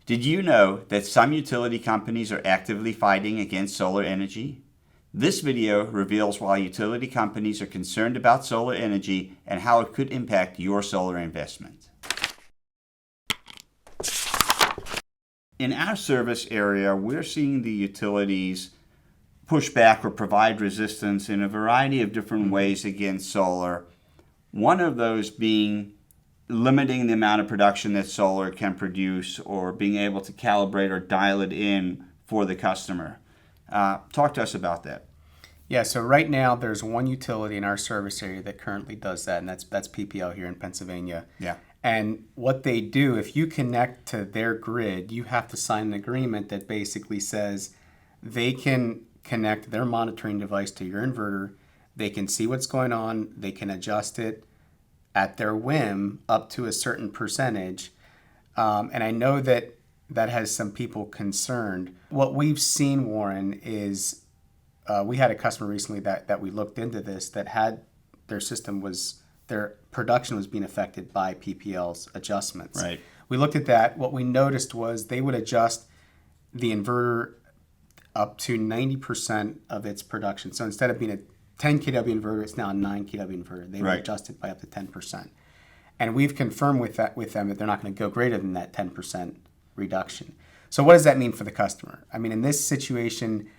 Did you know that some utility companies are actively fighting against solar energy? This video reveals why utility companies are concerned about solar energy and how it could impact your solar investment. In our service area, we're seeing the utilities push back or provide resistance in a variety of different ways against solar. One of those being limiting the amount of production that solar can produce or being able to calibrate or dial it in for the customer. Talk to us about that. Yeah, so right now there's one utility in our service area that currently does that, and that's PPL here in Pennsylvania. Yeah. And what they do, if you connect to their grid, you have to sign an agreement that basically says they can connect their monitoring device to your inverter, they can see what's going on, they can adjust it at their whim up to a certain percentage. And I know that has some people concerned. What we've seen, Warren, is we had a customer recently that we looked into this that had their production was being affected by PPL's adjustments. Right. We looked at that. What we noticed was they would adjust the inverter up to 90% of its production. So instead of being a 10 kW inverter, it's now a 9 kW inverter. They would adjust it by up to 10%. And we've confirmed with them that they're not going to go greater than that 10% reduction. So what does that mean for the customer? I mean, in this situation,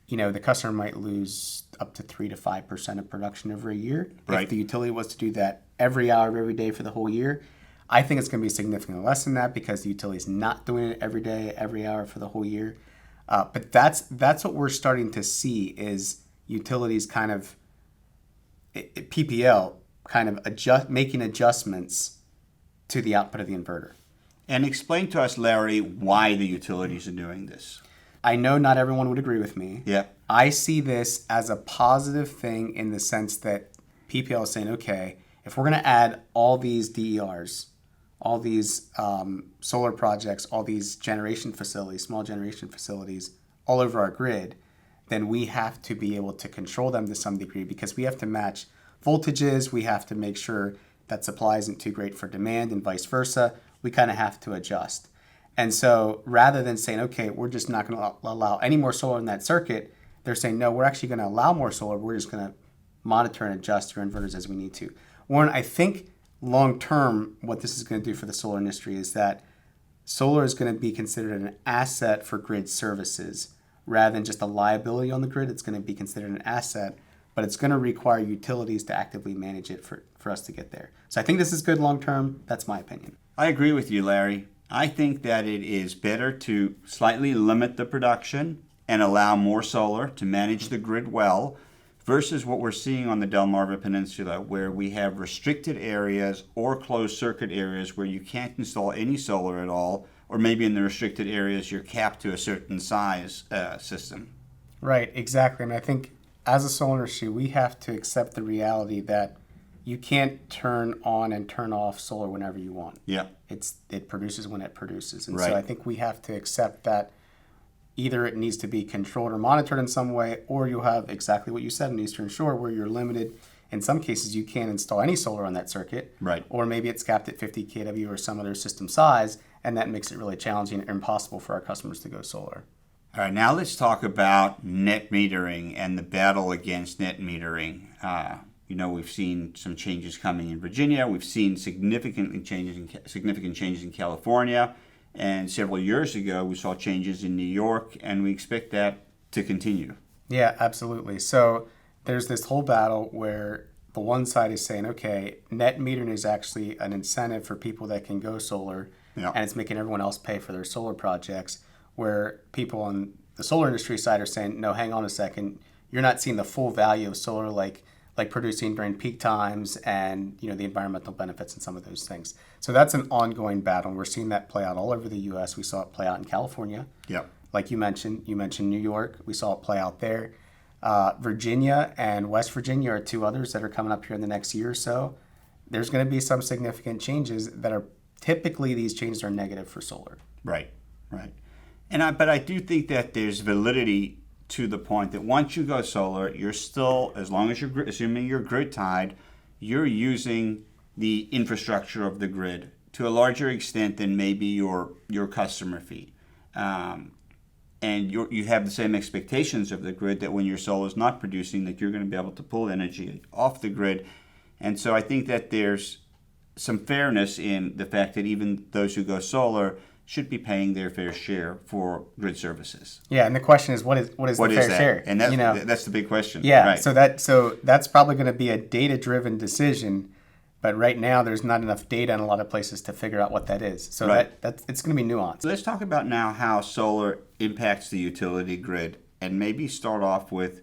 the customer might lose up to 3 to 5% of production over a year. Right. If the utility was to do that every hour of every day for the whole year, I think it's going to be significantly less than that because the utility is not doing it every day, every hour for the whole year. But that's what we're starting to see is utilities kind of, PPL kind of making adjustments to the output of the inverter. And explain to us, Larry, why the utilities are doing this. I know not everyone would agree with me. Yeah. I see this as a positive thing in the sense that PPL is saying, okay, if we're going to add all these DERs, all these solar projects, all these small generation facilities all over our grid, then we have to be able to control them to some degree because we have to match voltages. We have to make sure that supply isn't too great for demand and vice versa. We kind of have to adjust. And so rather than saying, okay, we're just not going to allow any more solar in that circuit, they're saying, no, we're actually going to allow more solar. We're just going to monitor and adjust your inverters as we need to. Warren, I think long term, what this is going to do for the solar industry is that solar is going to be considered an asset for grid services rather than just a liability on the grid. It's going to be considered an asset, but it's going to require utilities to actively manage it for us to get there. So I think this is good long term. That's my opinion. I agree with you, Larry. I think that it is better to slightly limit the production and allow more solar to manage the grid well versus what we're seeing on the Delmarva Peninsula where we have restricted areas or closed circuit areas where you can't install any solar at all, or maybe in the restricted areas you're capped to a certain size system. Right, exactly. And I think as a solar industry, we have to accept the reality that you can't turn on and turn off solar whenever you want. Yeah. It produces when it produces. And Right. so I think we have to accept that either it needs to be controlled or monitored in some way, or you have exactly what you said in Eastern Shore where you're limited. In some cases, you can't install any solar on that circuit. Right. Or maybe it's capped at 50 kW or some other system size, and that makes it really challenging and impossible for our customers to go solar. All right, now let's talk about net metering and the battle against net metering. We've seen some changes coming in Virginia. We've seen significant changes in California. And several years ago, we saw changes in New York, and we expect that to continue. Yeah, absolutely. So there's this whole battle where the one side is saying, okay, net metering is actually an incentive for people that can go solar, Yeah. and it's making everyone else pay for their solar projects, where people on the solar industry side are saying, no, hang on a second, you're not seeing the full value of solar like producing during peak times and the environmental benefits and some of those things. So that's an ongoing battle. And we're seeing that play out all over the U.S. We saw it play out in California. Yeah. Like you mentioned New York. We saw it play out there. Virginia and West Virginia are two others that are coming up here in the next year or so. There's going to be some significant changes that are typically these changes are negative for solar. Right. But I do think that there's validity to the point that once you go solar, you're still, as long as you're assuming you're grid tied, you're using the infrastructure of the grid to a larger extent than maybe your customer fee. And you have the same expectations of the grid that when your solar is not producing, that you're going to be able to pull energy off the grid. And so I think that there's some fairness in the fact that even those who go solar should be paying their fair share for grid services. Yeah, and the question is, what is the fair that? share? And that's the big question. Yeah, right. so that's probably going to be a data-driven decision, but right now there's not enough data in a lot of places to figure out what that is. So that's it's going to be nuanced. So let's talk about now how solar impacts the utility grid, and maybe start off with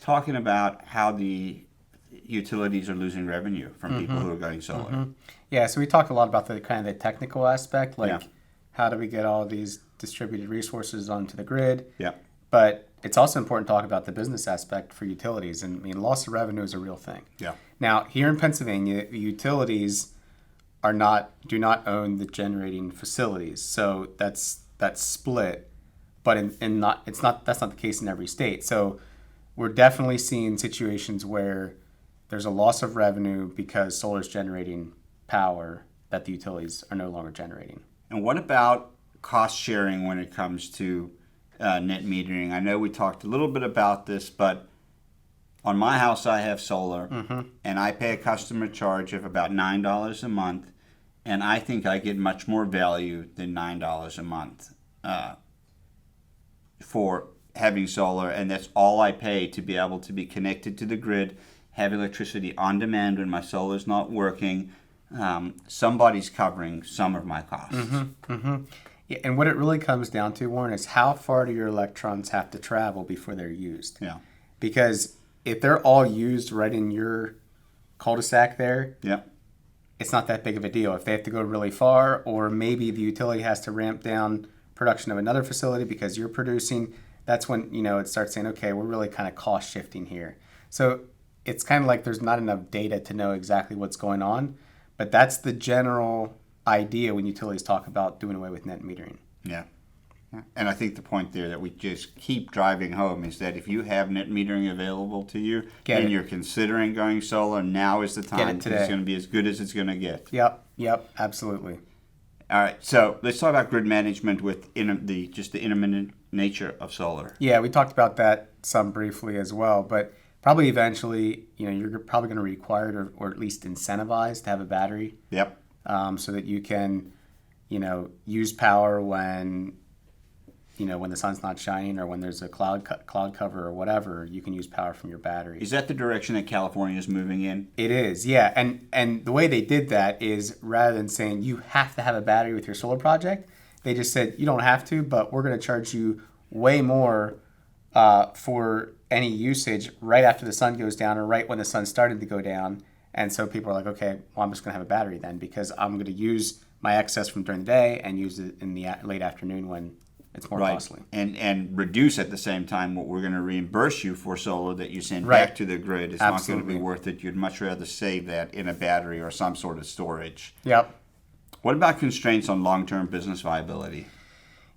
talking about how the utilities are losing revenue from people who are going solar. Mm-hmm. Yeah, so we talked a lot about the kind of the technical aspect, like how do we get all these distributed resources onto the grid? Yeah. But it's also important to talk about the business aspect for utilities. And I mean, loss of revenue is a real thing. Yeah. Now, here in Pennsylvania, the utilities do not own the generating facilities. So that's split. But that's not the case in every state. So we're definitely seeing situations where there's a loss of revenue because solar is generating power that the utilities are no longer generating. And what about cost sharing when it comes to net metering? I know we talked a little bit about this, but on my house I have solar, and I pay a customer charge of about $9 a month, and I think I get much more value than $9 a month for having solar, and that's all I pay to be able to be connected to the grid, have electricity on demand when my solar is not working. Somebody's covering some of my costs. Yeah, and what it really comes down to, Warren, is how far do your electrons have to travel before they're used? Yeah. Because if they're all used right in your cul-de-sac there, it's not that big of a deal. If they have to go really far, or maybe the utility has to ramp down production of another facility because you're producing, that's when it starts saying, okay, we're really kind of cost shifting here. So it's kind of like there's not enough data to know exactly what's going on, but that's the general idea when utilities talk about doing away with net metering. Yeah. And I think the point there that we just keep driving home is that if you have net metering available to you you're considering going solar, now is the time. It's going to be as good as it's going to get. Yep, absolutely. All right, so let's talk about grid management with the intermittent nature of solar. Yeah, we talked about that some briefly as well, but probably eventually, you're probably going to require or at least incentivize to have a battery. Yep. So that you can, use power when the sun's not shining, or when there's a cloud cover or whatever, you can use power from your battery. Is that the direction that California is moving in? It is, yeah. And the way they did that is, rather than saying you have to have a battery with your solar project, they just said you don't have to, but we're going to charge you way more for any usage right after the sun goes down or right when the sun started to go down. And so people are like, okay, well, I'm just going to have a battery then, because I'm going to use my excess from during the day and use it in the late afternoon when it's more costly. And reduce at the same time what we're going to reimburse you for solar that you send back to the grid. It's not going to be worth it. You'd much rather save that in a battery or some sort of storage. Yep. What about constraints on long-term business viability?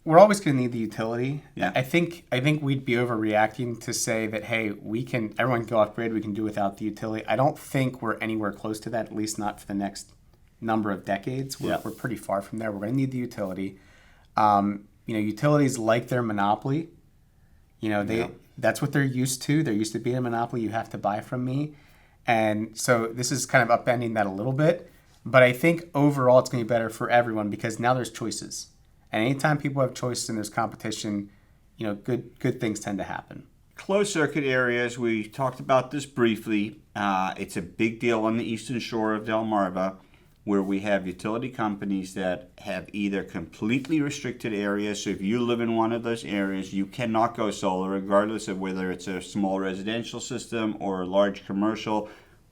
We're always going to need the utility. Yeah. I think we'd be overreacting to say that, hey, everyone can go off grid, we can do without the utility. I don't think we're anywhere close to that, at least not for the next number of decades. We're pretty far from there. We're going to need the utility. Utilities like their monopoly. That's what they're used to. They're used to being a monopoly. You have to buy from me. And so this is kind of upending that a little bit. But I think overall it's going to be better for everyone, because now there's choices. And anytime people have choices and there's competition, good things tend to happen. Closed circuit areas, we talked about this briefly. It's a big deal on the eastern shore of Delmarva, where we have utility companies that have either completely restricted areas. So if you live in one of those areas, you cannot go solar, regardless of whether it's a small residential system or a large commercial.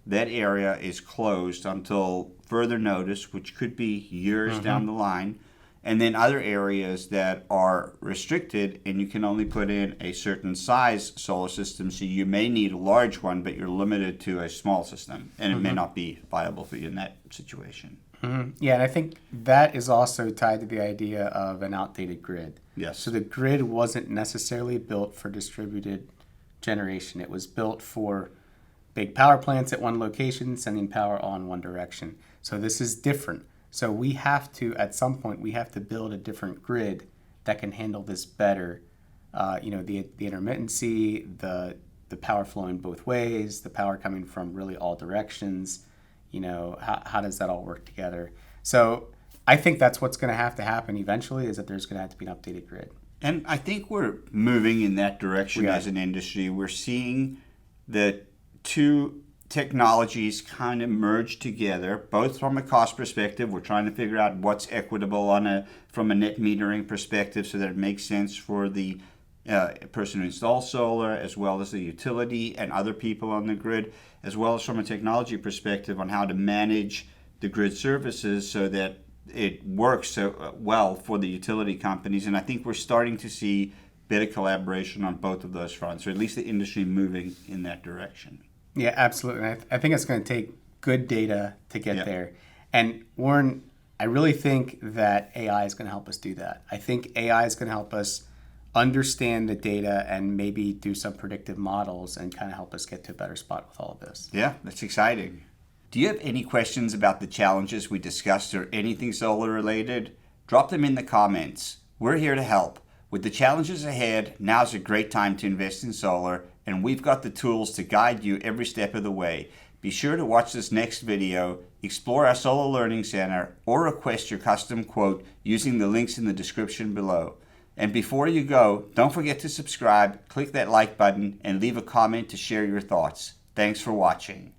That area is closed until further notice, which could be years down the line. And then other areas that are restricted, and you can only put in a certain size solar system. So you may need a large one, but you're limited to a small system, and it may not be viable for you in that situation. Yeah, and I think that is also tied to the idea of an outdated grid. Yes. So the grid wasn't necessarily built for distributed generation. It was built for big power plants at one location, sending power all in one direction. So this is different. So we have to, at some point, we have to build a different grid that can handle this better. The intermittency, the power flowing both ways, the power coming from really all directions. How does that all work together? So I think that's what's going to happen eventually, is that there's going to have to be an updated grid. And I think we're moving in that direction Yeah. as an industry. We're seeing the two technologies kind of merge together, both from a cost perspective. We're trying to figure out what's equitable from a net metering perspective so that it makes sense for the person who installs solar, as well as the utility and other people on the grid, as well as from a technology perspective on how to manage the grid services so that it works so well for the utility companies. And I think we're starting to see better collaboration on both of those fronts, or at least the industry moving in that direction. Yeah, absolutely. And I think it's going to take good data to get there. And Warren, I really think that AI is going to help us do that. I think AI is going to help us understand the data and maybe do some predictive models and kind of help us get to a better spot with all of this. Yeah, that's exciting. Do you have any questions about the challenges we discussed or anything solar related? Drop them in the comments. We're here to help. With the challenges ahead, now's a great time to invest in solar, and we've got the tools to guide you every step of the way. Be sure to watch this next video, explore our Solar Learning Center, or request your custom quote using the links in the description below. And before you go, don't forget to subscribe, click that like button, and leave a comment to share your thoughts. Thanks for watching.